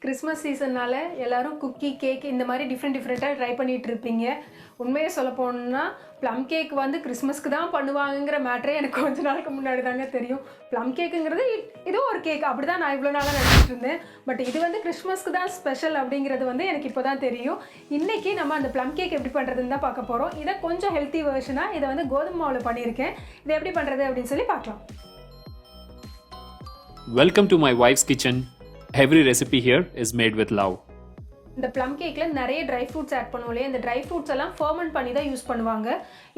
Christmas சீசன்னால எல்லாரும் cookie, cake இந்த மாதிரி டிஃப்ரெண்ட்டாக ட்ரை பண்ணிட்டு இருப்பீங்க. உண்மையை சொல்ல போனோம்னா, ப்ளம் கேக் வந்து கிறிஸ்மஸ்க்கு தான் பண்ணுவாங்கங்கிற மேட்டரே எனக்கு கொஞ்ச நாளுக்கு முன்னாடி தாங்க தெரியும். ப்ளம் கேக்குங்கிறது இதுவும் ஒரு கேக் அப்படி தான் நான் இவ்வளோ நாளாக நினச்சிட்டு இருந்தேன். பட் இது வந்து கிறிஸ்மஸ்க்கு தான் ஸ்பெஷல் அப்படிங்கிறது வந்து எனக்கு இப்போ தான் தெரியும். இன்றைக்கி நம்ம அந்த ப்ளம் கேக் எப்படி பண்ணுறதுன்னு தான் பார்க்க போகிறோம். இதை கொஞ்சம் ஹெல்த்தி வெர்ஷனாக இதை வந்து கோதுமை மாவில் பண்ணியிருக்கேன். இதை எப்படி பண்ணுறது அப்படின்னு சொல்லி பார்க்கலாம். Welcome to my wife's kitchen. Every recipe here is made with love. இந்த ப்ளம் கேக்கில் நிறைய ட்ரை ஃப்ரூட்ஸ் ஆட் பண்ணுவோம் இல்லையா, இந்த ட்ரை ஃப்ரூட்ஸ் எல்லாம் ஃபர்மெண்ட் பண்ணி தான் யூஸ் பண்ணுவாங்க.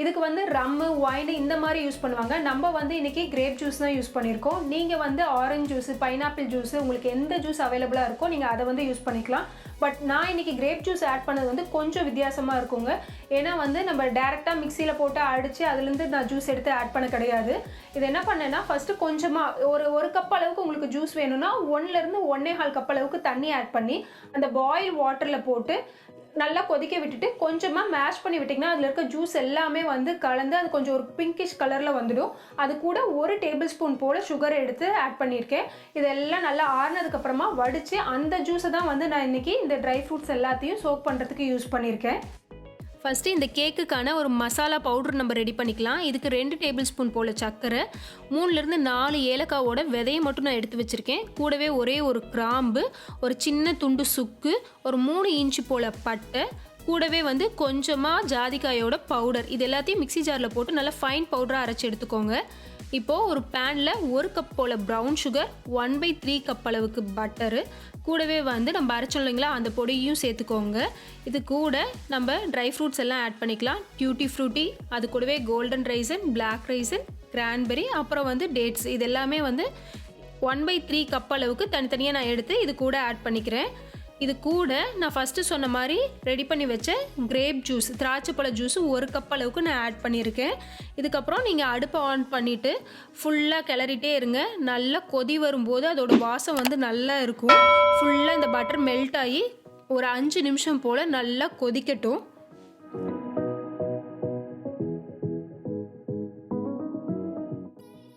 இதுக்கு வந்து ரம்மு, ஒயின் இந்த மாதிரி யூஸ் பண்ணுவாங்க. நம்ம வந்து இன்றைக்கி கிரேப் ஜூஸ் தான் யூஸ் பண்ணியிருக்கோம். நீங்கள் வந்து ஆரஞ்சு ஜூஸு, பைனாப்பிள் ஜூஸு, உங்களுக்கு எந்த ஜூஸ் அவைலபிளாக இருக்கோ நீங்கள் அதை வந்து யூஸ் பண்ணிக்கலாம். பட் நான் இன்றைக்கி கிரேப் ஜூஸ் ஆட் பண்ணது வந்து கொஞ்சம் வித்தியாசமாக இருக்குங்க. ஏன்னா வந்து நம்ம டேரெக்டாக மிக்சியில் போட்டு அடித்து அதுலேருந்து நான் ஜூஸ் எடுத்து ஆட் பண்ண கிடையாது. இது என்ன பண்ணேன்னா, ஃபஸ்ட்டு கொஞ்சமாக ஒரு கப் அளவுக்கு உங்களுக்கு ஜூஸ் வேணும்னா 1லேருந்து 1.25 கப் அளவுக்கு தண்ணி ஆட் பண்ணி அந்த பாயில் வாட்டரில் போட்டு நல்லா கொதிக்க விட்டுட்டு கொஞ்சமாக மேஷ் பண்ணி விட்டிங்கன்னா அதில் இருக்க ஜூஸ் எல்லாமே வந்து கலந்து அது கொஞ்சம் ஒரு பிங்கிஷ் கலரில் வந்துடும். அது கூட 1 டேபிள் ஸ்பூன் போல் சுகர் எடுத்து ஆட் பண்ணியிருக்கேன். இதெல்லாம் நல்லா ஆறுனதுக்கப்புறமா வடித்து அந்த ஜூஸை தான் வந்து நான் இன்றைக்கி இந்த ட்ரை ஃப்ரூட்ஸ் எல்லாத்தையும் சோக் பண்ணுறதுக்கு யூஸ் பண்ணியிருக்கேன். ஃபஸ்ட்டு இந்த கேக்குக்கான ஒரு மசாலா பவுடர் நம்ம ரெடி பண்ணிக்கலாம். இதுக்கு 2 டேபிள் ஸ்பூன் போல் சர்க்கரை, 3லேருந்து 4 ஏலக்காவோட விதையை மட்டும் நான் எடுத்து வச்சுருக்கேன். கூடவே ஒரே ஒரு கிராம்பு, ஒரு சின்ன துண்டு சுக்கு, ஒரு 3 இன்ச்சு போல் பட்டை, கூடவே வந்து கொஞ்சமாக ஜாதிக்காயோட பவுடர். இது எல்லாத்தையும் மிக்ஸி ஜாரில் போட்டு நல்லா ஃபைன் பவுடராக அரைச்சி எடுத்துக்கோங்க. இப்போது ஒரு பேனில் 1 கப் போல் ப்ரௌன் சுகர், 1/3 கப் அளவுக்கு பட்டரு, கூடவே வந்து நம்ம அரைச்சோம் இல்லைங்களா அந்த பொடியும் சேர்த்துக்கோங்க. இது கூட நம்ம ட்ரை ஃப்ரூட்ஸ் எல்லாம் ஆட் பண்ணிக்கலாம். டியூட்டி ஃப்ரூட்டி, அது கூடவே golden raisin, black raisin, cranberry, அப்புறம் வந்து டேட்ஸ். இது எல்லாமே வந்து 1/3 கப் அளவுக்கு தனித்தனியாக நான் எடுத்து இது கூட ஆட் பண்ணிக்கிறேன். இது கூட நான் ஃபஸ்ட்டு சொன்ன மாதிரி ரெடி பண்ணி வச்ச கிரேப் ஜூஸ், திராட்சைப்பழ ஜூஸ் 1 கப் அளவுக்கு நான் ஆட் பண்ணியிருக்கேன். இதுக்கப்புறம் நீங்கள் அடுப்பை ஆன் பண்ணிவிட்டு ஃபுல்லாக கிளறிட்டே இருங்க. நல்லா கொதி வரும்போது அதோட வாசம் வந்து நல்லா இருக்கும். ஃபுல்லாக இந்த பட்டர் மெல்ட் ஆகி ஒரு 5 நிமிஷம் போல் நல்லா கொதிக்கட்டும்.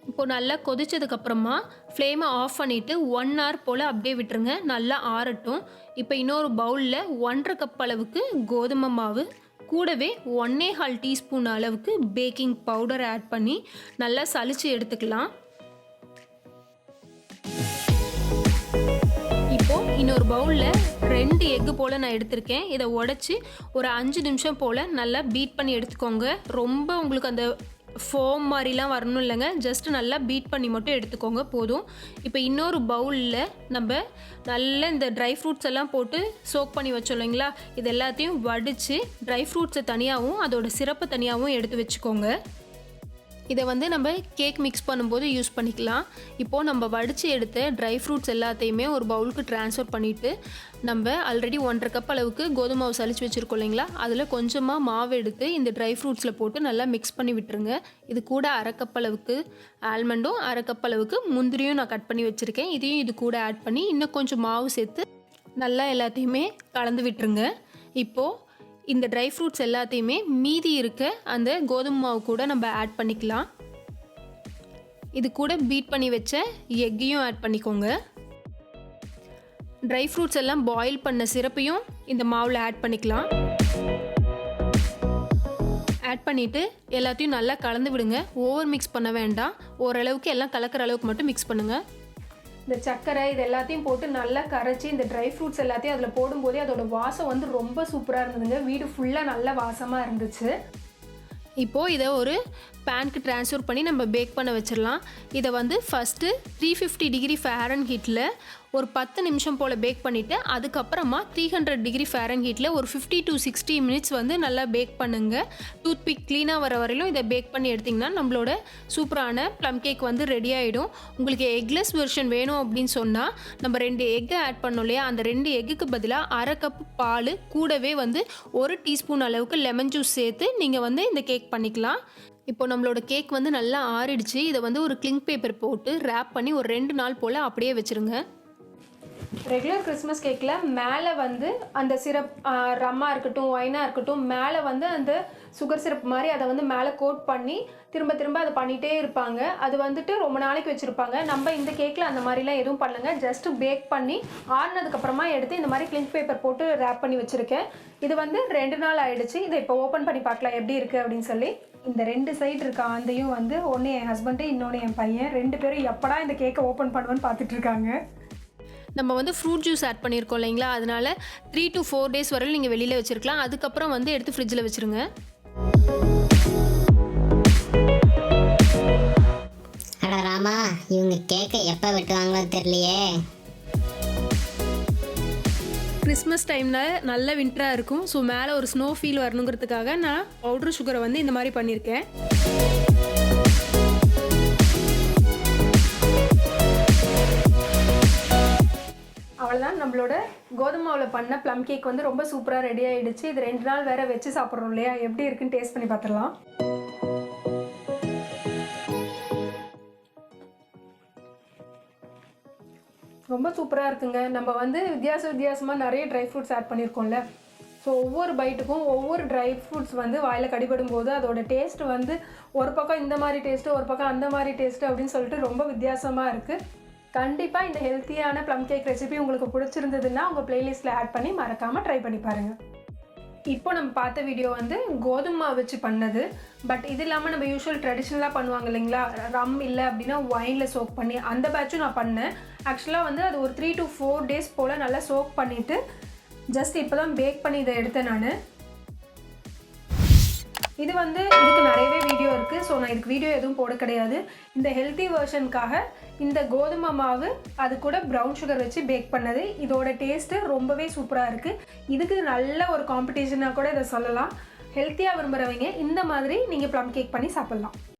இப்போது நல்லா கொதிச்சதுக்கப்புறமா ஃப்ளேமை ஆஃப் பண்ணிவிட்டு 1 hour போல் அப்படியே விட்டுருங்க, நல்லா ஆறட்டும். இப்போ இன்னொரு பவுலில் 1.5 கப் அளவுக்கு கோதுமை மாவு, கூடவே 1.25 டீஸ்பூன் அளவுக்கு பேக்கிங் பவுடர் ஆட் பண்ணி நல்லா சலிச்சு எடுத்துக்கலாம். இப்போது இன்னொரு பவுலில் 2 எக்கு போல் நான் எடுத்திருக்கேன். இதை உடச்சி ஒரு 5 நிமிஷம் போல் நல்லா பீட் பண்ணி எடுத்துக்கோங்க. ரொம்ப உங்களுக்கு அந்த ஃபோம் மாதிரிலாம் வரணும் இல்லைங்க, ஜஸ்ட் நல்லா பீட் பண்ணி மட்டும் எடுத்துக்கோங்க போதும். இப்போ இன்னொரு பவுலில் நம்ம நல்லா இந்த ட்ரை ஃப்ரூட்ஸ் எல்லாம் போட்டு சோக் பண்ணி வச்சோம் இல்லைங்களா, இது எல்லாத்தையும் வடித்து ட்ரை ஃப்ரூட்ஸை தனியாகவும் அதோட சிரப்பை தனியாகவும் எடுத்து வச்சுக்கோங்க. இதை வந்து நம்ம கேக் மிக்ஸ் பண்ணும்போது யூஸ் பண்ணிக்கலாம். இப்போது நம்ம வடித்து எடுத்த ட்ரை ஃப்ரூட்ஸ் எல்லாத்தையுமே ஒரு பவுலுக்கு ட்ரான்ஸ்ஃபர் பண்ணிவிட்டு நம்ம ஆல்ரெடி 1.5 கப் அளவுக்கு கோதுமை மாவு சலிச்சு வச்சுருக்கோம் இல்லைங்களா, அதில் கொஞ்சமாக மாவு எடுத்து இந்த ட்ரை ஃப்ரூட்ஸில் போட்டு நல்லா மிக்ஸ் பண்ணி விட்டுருங்க. இது கூட 1/2 கப் அளவுக்கு ஆல்மண்டும் 1/2 கப் அளவுக்கு முந்திரியும் நான் கட் பண்ணி வச்சுருக்கேன். இதையும் இது கூட ஆட் பண்ணி இன்னும் கொஞ்சம் மாவு சேர்த்து நல்லா எல்லாத்தையுமே கலந்து விட்டுருங்க. இப்போது இந்த ட்ரை ஃப்ரூட்ஸ் எல்லாத்தையுமே மீதி இருக்க அந்த கோதுமை மாவு கூட நம்ம ஆட் பண்ணிக்கலாம். இது கூட பீட் பண்ணி வச்ச எக்கையும் ஆட் பண்ணிக்கோங்க. ட்ரை ஃப்ரூட்ஸ் எல்லாம் பாயில் பண்ண சிரப்பையும் இந்த மாவில் ஆட் பண்ணிக்கலாம். ஆட் பண்ணிவிட்டு எல்லாத்தையும் நல்லா கலந்து விடுங்க. ஓவர் மிக்ஸ் பண்ண வேண்டாம், ஓரளவுக்கு எல்லாம் கலக்கிற அளவுக்கு மட்டும் மிக்ஸ் பண்ணுங்கள். இந்த சர்க்கரை இது எல்லாத்தையும் போட்டு நல்லா கரைச்சி இந்த ட்ரை ஃப்ரூட்ஸ் எல்லாத்தையும் அதில் போடும்போதே அதோட வாசம் வந்து ரொம்ப சூப்பராக இருந்ததுங்க. வீடு ஃபுல்லாக நல்ல வாசமாக இருந்துச்சு. இப்போது இதை ஒரு பேனுக்கு ட்ரான்ஸ்ஃபர் பண்ணி நம்ம பேக் பண்ண வச்சிடலாம். இதை வந்து ஃபஸ்ட்டு 350 டிகிரி ஃபேரன்ஹீட்டில் ஒரு 10 நிமிஷம் போல் பேக் பண்ணிவிட்டு அதுக்கப்புறமா 300 டிகிரி ஃபேரன்ஹீட்டில் ஒரு 50 to 60 மினிட்ஸ் வந்து நல்லா பேக் பண்ணுங்கள். டூத் பிக் க்ளீனாக வர வரையிலும் இதை பேக் பண்ணி எடுத்திங்கன்னா நம்மளோட சூப்பரான ப்ளம் கேக் வந்து ரெடி ஆகிடும். உங்களுக்கு எக்லெஸ் வெர்ஷன் வேணும் அப்படின்னு சொன்னால் நம்ம 2 எக்கு ஆட் பண்ணோம் இல்லையா, அந்த 2 எக்குக்கு பதிலாக 1/2 கப் பால், கூடவே வந்து 1 டீஸ்பூன் அளவுக்கு லெமன் ஜூஸ் சேர்த்து நீங்கள் வந்து இந்த கேக் பண்ணிக்கலாம். இப்போ நம்மளோட கேக் வந்து நல்லா ஆறிடுச்சு. இதை வந்து ஒரு கிளிங் பேப்பர் போட்டு ரேப் பண்ணி ஒரு 2 நாள் போல் அப்படியே வச்சுருங்க. ரெகுலர் கிறிஸ்மஸ் கேக்கில் மேலே வந்து அந்த சிரப் ரம்மாக இருக்கட்டும் ஒயினாக இருக்கட்டும் மேலே வந்து அந்த சுகர் சிரப் மாதிரி அதை வந்து மேலே கோட் பண்ணி திரும்ப திரும்ப அதை பண்ணிகிட்டே இருப்பாங்க. அது வந்துட்டு ரொம்ப நாளைக்கு வச்சுருப்பாங்க. நம்ம இந்த கேக்கில் அந்த மாதிரிலாம் எதுவும் பண்ணலங்க. ஜஸ்ட்டு பேக் பண்ணி ஆறுனதுக்கப்புறமா எடுத்து இந்த மாதிரி கிளிங்க் பேப்பர் போட்டு ரேப் பண்ணி வச்சுருக்கேன். இது வந்து 2 நாள் ஆகிடுச்சு. இதை இப்போ ஓப்பன் பண்ணி பார்க்கலாம் எப்படி இருக்குது அப்படின்னு சொல்லி. இந்த 2 சைடு இருக்க ஆந்தையும் வந்து ஒன்று என் ஹஸ்பண்டு, இன்னொன்று என் பையன் 2 பேரும் எப்படா இந்த கேக்கை ஓப்பன் பண்ணுவேன்னு பார்த்துட்ருக்காங்க. நம்ம வந்து ஃப்ரூட் ஜூஸ் ஆட் பண்ணியிருக்கோம் இல்லைங்களா, அதனால 3 to 4 days வரையும் நீங்கள் வெளியில் வச்சுருக்கலாம். அதுக்கப்புறம் வந்து எடுத்து ஃப்ரிட்ஜில் வச்சுருங்க. அட ராமா, இவங்க கேக்கை எப்போ வெட்டுவாங்களோ தெரியலையே. கிறிஸ்மஸ் டைமில் நல்ல வின்டராக இருக்கும். ஸோ மேலே ஒரு ஸ்னோ ஃபீல் வரணுங்கிறதுக்காக நான் பவுட்ரு சுகரை வந்து இந்த மாதிரி பண்ணியிருக்கேன். அவ்வளோதான், நம்மளோட கோதுமை மாவில் பண்ண ப்ளம் கேக் வந்து ரொம்ப சூப்பராக ரெடி ஆகிடுச்சு. இது 2 நாள் வேறு வச்சு சாப்பிட்றோம் இல்லையா, எப்படி இருக்குன்னு டேஸ்ட் பண்ணி பார்த்துடலாம். ரொம்ப சூப்பராக இருக்குங்க. நம்ம வந்து வித்தியாசமாக நிறைய ட்ரை ஃப்ரூட்ஸ் ஆட் பண்ணியிருக்கோம்ல. ஸோ ஒவ்வொரு பைட்டுக்கும் ஒவ்வொரு ட்ரை ஃப்ரூட்ஸ் வந்து வாயில் கடிபடும் போது அதோட டேஸ்ட் வந்து ஒரு பக்கம் இந்த மாதிரி டேஸ்ட்டு, ஒரு பக்கம் அந்த மாதிரி டேஸ்ட்டு அப்படின்னு சொல்லிட்டு ரொம்ப வித்தியாசமாக இருக்குது. கண்டிப்பாக இந்த ஹெல்த்தியான ப்ளம் கேக் ரெசிபி உங்களுக்கு பிடிச்சிருந்ததுன்னா உங்கள் ப்ளேலிஸ்ட்டில் ஆட் பண்ணி மறக்காமல் ட்ரை பண்ணி பாருங்கள். இப்போ நம்ம பார்த்த வீடியோ வந்து கோதுமை மாவு வச்சு பண்ணது. பட் இது இல்லாமல் நம்ம யூஸ்வல் ட்ரெடிஷ்னலாக பண்ணுவாங்க இல்லைங்களா, ரம் இல்லை அப்படின்னா ஒயினில் சோக் பண்ணி அந்த பேட்சும் நான் பண்ணேன். ஆக்சுவலாக வந்து அது ஒரு 3 to 4 days போல் நல்லா சோக் பண்ணிவிட்டு ஜஸ்ட் இப்போ தான் பேக் பண்ணி இதை எடுத்தேன் நான். இது வந்து இதுக்கு நிறையவே வீடியோ இருக்குது. ஸோ நான் இதுக்கு வீடியோ எதுவும் போட கிடையாது. இந்த ஹெல்த்தி வெர்ஷனுக்காக இந்த கோதுமை மாவு அது கூட ப்ரௌன் சுகர் வச்சு பேக் பண்ணது. இதோட டேஸ்ட்டு ரொம்பவே சூப்பராக இருக்குது. இதுக்கு நல்ல ஒரு காம்படிஷனாக கூட இதை சொல்லலாம். ஹெல்த்தியாக விரும்புகிறவங்க இந்த மாதிரி நீங்கள் ப்ளம் கேக் பண்ணி சாப்பிட்லாம்.